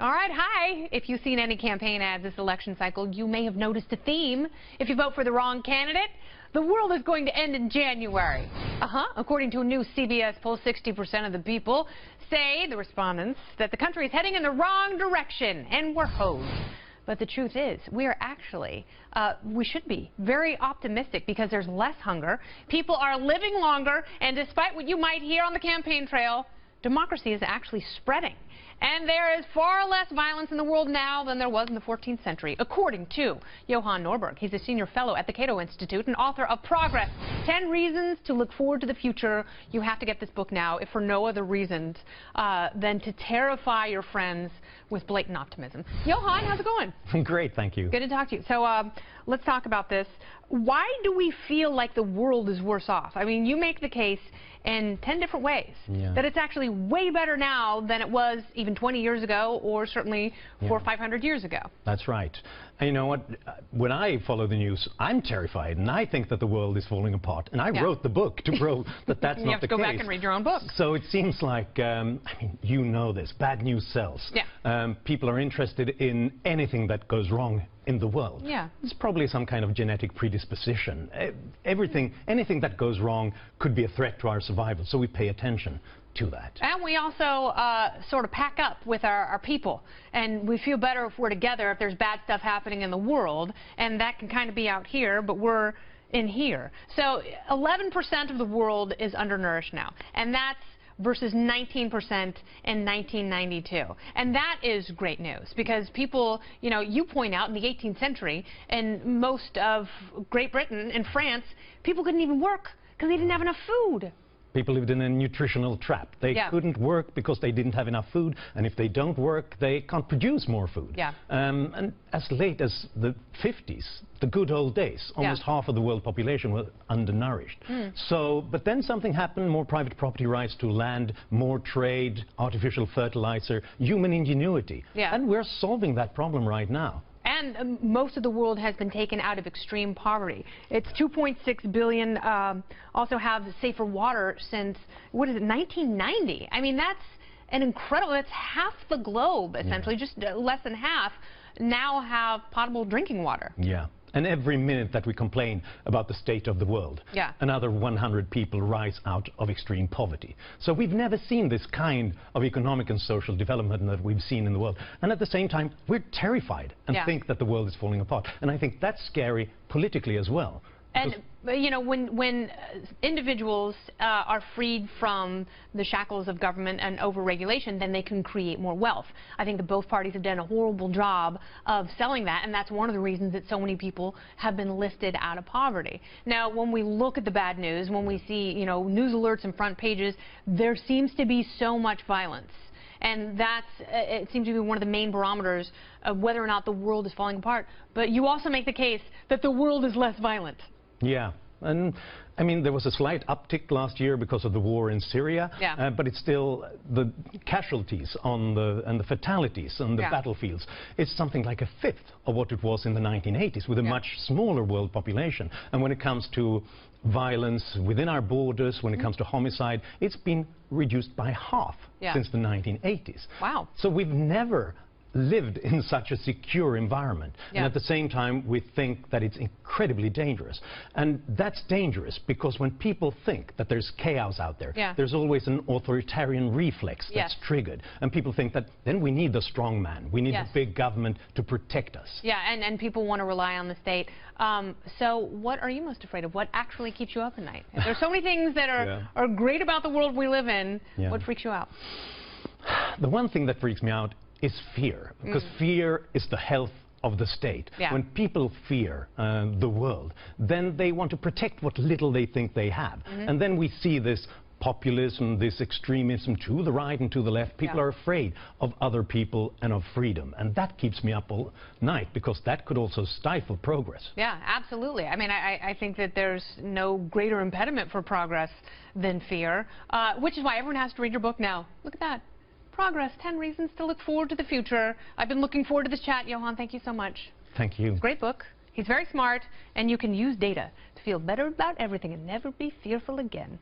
All right, hi. If you've seen any campaign ads this election cycle, you may have noticed a theme. If you vote for the wrong candidate, the world is going to end in January. According to a new CBS poll, 60% of the people say, the respondents, that the country is heading in the wrong direction and we're hosed. But the truth is, we are actually, we should be very optimistic because there's less hunger, people are living longer, and despite what you might hear on the campaign trail, democracy is actually spreading. And there is far less violence in the world now than there was in the 14th century, according to Johan Norberg. He's a senior fellow at the CATO Institute and author of Progress, 10 Reasons to Look Forward to the Future. You have to get this book now, if for no other reasons than to terrify your friends with blatant optimism. Johan, how's it going? Great, thank you. Good to talk to you. So let's talk about this. Why do we feel like the world is worse off? I mean, you make the case in 10 different ways that it's actually way better now than it was even 20 years ago or certainly 400 or 500 years ago. That's right. And you know what? When I follow the news, I'm terrified, and I think that the world is falling apart. And I wrote the book to prove that that's not the case. You have to go back and read your own book. So it seems like, I mean, you know this, bad news sells. People are interested in anything that goes wrong in the world. It's probably some kind of genetic predisposition. Anything that goes wrong could be a threat to our survival, so we pay attention to that. And we also sort of pack up with our people, and we feel better if we're together if there's bad stuff happening in the world, and that can kind of be out here, but we're in here. So 11% of the world is undernourished now, and that's versus 19% in 1992. And that is great news because people, you know, you point out in the 18th century, in most of Great Britain and France, people couldn't even work because they didn't have enough food. People lived in a nutritional trap. They couldn't work because they didn't have enough food, and if they don't work, they can't produce more food. And as late as the 50s, the good old days, almost half of the world population was undernourished. So, but then something happened, more private property rights to land, more trade, artificial fertilizer, human ingenuity. And we're solving that problem right now. And most of the world has been taken out of extreme poverty. It's 2.6 billion also have safer water since, what is it, 1990? I mean, that's an incredible, that's half the globe, essentially, just less than half, now have potable drinking water. And every minute that we complain about the state of the world, another 100 people rise out of extreme poverty. So we've never seen this kind of economic and social development that we've seen in the world. And at the same time, we're terrified and think that the world is falling apart. And I think that's scary politically as well. And, you know, when individuals are freed from the shackles of government and overregulation, then they can create more wealth. I think that both parties have done a horrible job of selling that, and that's one of the reasons that so many people have been lifted out of poverty. Now, when we look at the bad news, when we see, you know, news alerts and front pages, there seems to be so much violence. And that's, it seems to be one of the main barometers of whether or not the world is falling apart. But you also make the case that the world is less violent. And I mean, there was a slight uptick last year because of the war in Syria, but it's still the casualties on and the fatalities on the battlefields. It's something like a fifth of what it was in the 1980s with a much smaller world population. And when it comes to violence within our borders, when it comes to homicide, it's been reduced by half since the 1980s. Wow. So we've never lived in such a secure environment, and at the same time we think that it's incredibly dangerous. And that's dangerous because when people think that there's chaos out there, there's always an authoritarian reflex that's triggered, and people think that then we need the strong man, we need the big government to protect us. And people want to rely on the state. So what are you most afraid of? What actually keeps you up at night? There's so many things that are great about the world we live in. What freaks you out? The one thing that freaks me out is fear, because fear is the health of the state. When people fear the world, then they want to protect what little they think they have. And then we see this populism, this extremism to the right and to the left. People are afraid of other people and of freedom. And that keeps me up all night, because that could also stifle progress. Yeah, absolutely. I mean, I think that there's no greater impediment for progress than fear, which is why everyone has to read your book now. Look at that. Progress, 10 Reasons to Look Forward to the Future. I've been looking forward to this chat. Johan, thank you so much. Thank you. Great book. He's very smart, and you can use data to feel better about everything and never be fearful again.